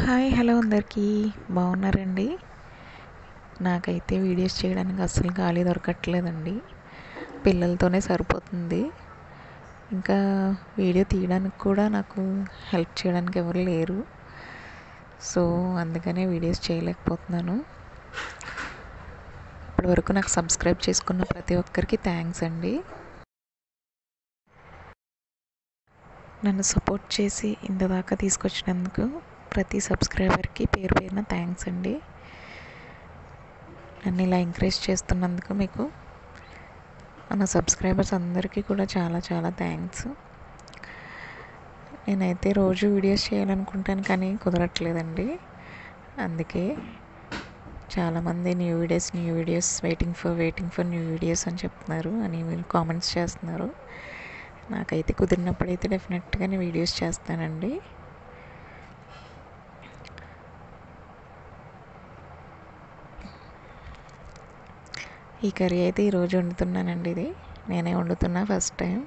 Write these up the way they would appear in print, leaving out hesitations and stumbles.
Hi hello అందరికీ బాగున్నారండి. నాకైతే వీడియోస్ చేయడానికి అస్సలు ఖాళీ దొరకట్లేదండి. పిల్లలతోనే సరిపోతుంది. ఇంకా వీడియో తీయడానికి కూడా నాకు హెల్ప్ చేయడానికి ఎవరు లేరు. సో అందుకనే వీడియోస్ చేయలేకపోతున్నాను. ఇప్పటివరకు నాకు సబ్స్క్రైబ్ చేసుకున్న ప్రతి ఒక్కరికి థ్యాంక్స్ అండి. నన్ను సపోర్ట్ చేసి ఇంతదాకా తీసుకొచ్చినందుకు ప్రతి సబ్స్క్రైబర్కి పేరు పేరున థ్యాంక్స్ అండి. నన్ను ఇలా ఎంకరేజ్ చేస్తున్నందుకు మీకు నా సబ్స్క్రైబర్స్ అందరికీ కూడా చాలా చాలా థ్యాంక్స్. నేనైతే రోజు వీడియోస్ చేయాలనుకుంటాను కానీ కుదరట్లేదండి. అందుకే చాలామంది new videos waiting for new videos అని చెప్తున్నారు అని మీరు కామెంట్స్ చేస్తున్నారు. నాకైతే కుదిరినప్పుడైతే డెఫినెట్గా నేను వీడియోస్ చేస్తానండి. ఈ కర్రీ అయితే ఈరోజు వండుతున్నానండి. ఇది నేనే వండుతున్నా ఫస్ట్ టైం.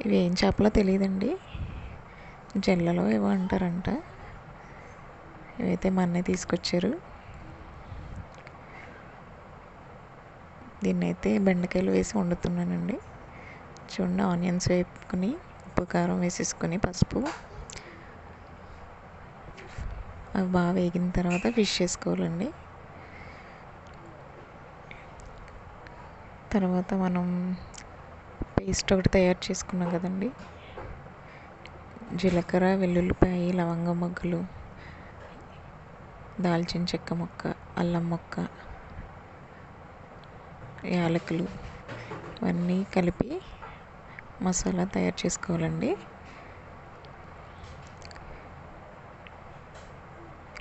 ఇవి ఏం చేపలో తెలియదండి, జల్లలో ఏవో అంటారంట. ఇవైతే మా అన్నయ్య తీసుకొచ్చారు. దీన్నైతే బెండకాయలు వేసి వండుతున్నానండి. చూడండి, ఆనియన్స్ వేపుకొని ఉప్పు కారం వేసేసుకొని పసుపు అవి బాగా వేగిన తర్వాత ఫిష్ వేసుకోవాలండి. తర్వాత మనం పేస్ట్ ఒకటి తయారు చేసుకున్నాం కదండి. జీలకర్ర, వెల్లుల్లిపాయ, లవంగం మొగ్గలు, దాల్చిన చెక్క ముక్క, అల్లం ముక్క, యాలకులు ఇవన్నీ కలిపి మసాలా తయారు చేసుకోవాలండి.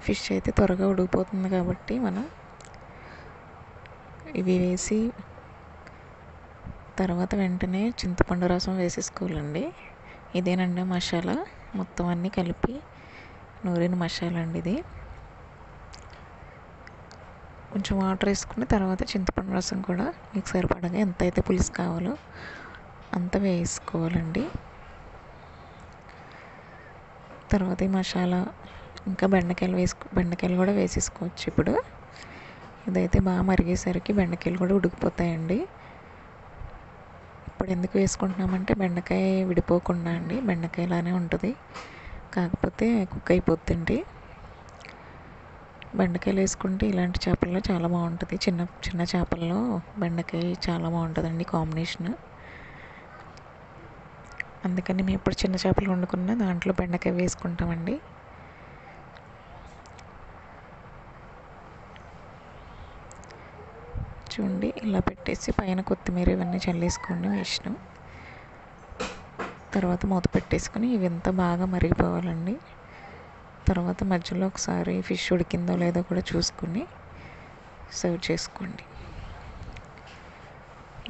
ఫిష్ అయితే త్వరగా ఉడికిపోతుంది కాబట్టి మనం ఇవి వేసి తర్వాత వెంటనే చింతపండు రసం వేసేసుకోవాలండి. ఇదేనండి మసాలా, మొత్తం అన్నీ కలిపి నూరిన మసాలా అండి ఇది. కొంచెం వాటర్ వేసుకుని తర్వాత చింతపండు రసం కూడా మీకు సరిపడగా ఎంత అయితే పులుసు కావాలో అంత వేసుకోవాలండి. తర్వాత ఈ మసాలా ఇంకా బెండకాయలు కూడా వేసేసుకోవచ్చు. ఇప్పుడు ఇదైతే బాగా మరిగేసరికి బెండకాయలు కూడా ఉడికిపోతాయండి. ఇప్పుడు ఎందుకు వేసుకుంటున్నామంటే బెండకాయ విడిపోకుండా అండి, బెండకాయ ఇలానే ఉంటుంది, కాకపోతే కుక్ అయిపోద్దండి. బెండకాయలు వేసుకుంటే ఇలాంటి చేపల్లో చాలా బాగుంటుంది. చిన్న చిన్న చేపల్లో బెండకాయ చాలా బాగుంటుందండి కాంబినేషన్. అందుకని మేము ఇప్పుడు చిన్న చేపలు వండుకున్న దాంట్లో బెండకాయ వేసుకుంటామండి. చూడండి, ఇలా పెట్టేసి పైన కొత్తిమీర ఇవన్నీ చల్లేసుకోండి వేసినాం. తర్వాత మూత పెట్టేసుకొని ఇవంతా బాగా మరిగిపోవాలండి. తర్వాత మధ్యలో ఒకసారి ఫిష్ ఉడికిందో లేదో కూడా చూసుకుని సర్వ్ చేసుకోండి.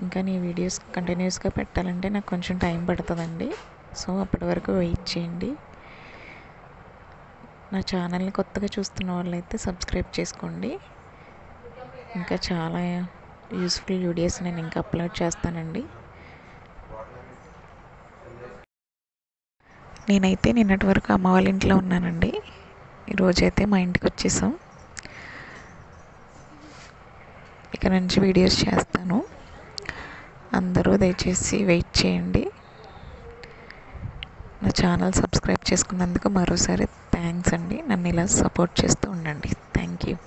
ఇంకా నీ వీడియోస్ కంటిన్యూస్గా పెట్టాలంటే నాకు కొంచెం టైం పడుతుందండి. సో అప్పటి వరకు వెయిట్ చేయండి. నా ఛానల్ని కొత్తగా చూస్తున్న వాళ్ళైతే సబ్స్క్రైబ్ చేసుకోండి. ఇంకా చాలా యూస్ఫుల్ వీడియోస్ నేను ఇంకా అప్లోడ్ చేస్తానండి. నేనైతే నిన్నటి వరకు అమ్మ వాళ్ళ ఇంట్లో ఉన్నానండి. ఈరోజైతే మా ఇంటికి వచ్చేసాం. ఇక్కడ నుంచి వీడియోస్ చేస్తాను. అందరూ దయచేసి వెయిట్ చేయండి. నా ఛానల్ సబ్స్క్రైబ్ చేసుకున్నందుకు మరోసారి థ్యాంక్స్ అండి. నన్ను ఇలా సపోర్ట్ చేస్తూ ఉండండి. Thank you.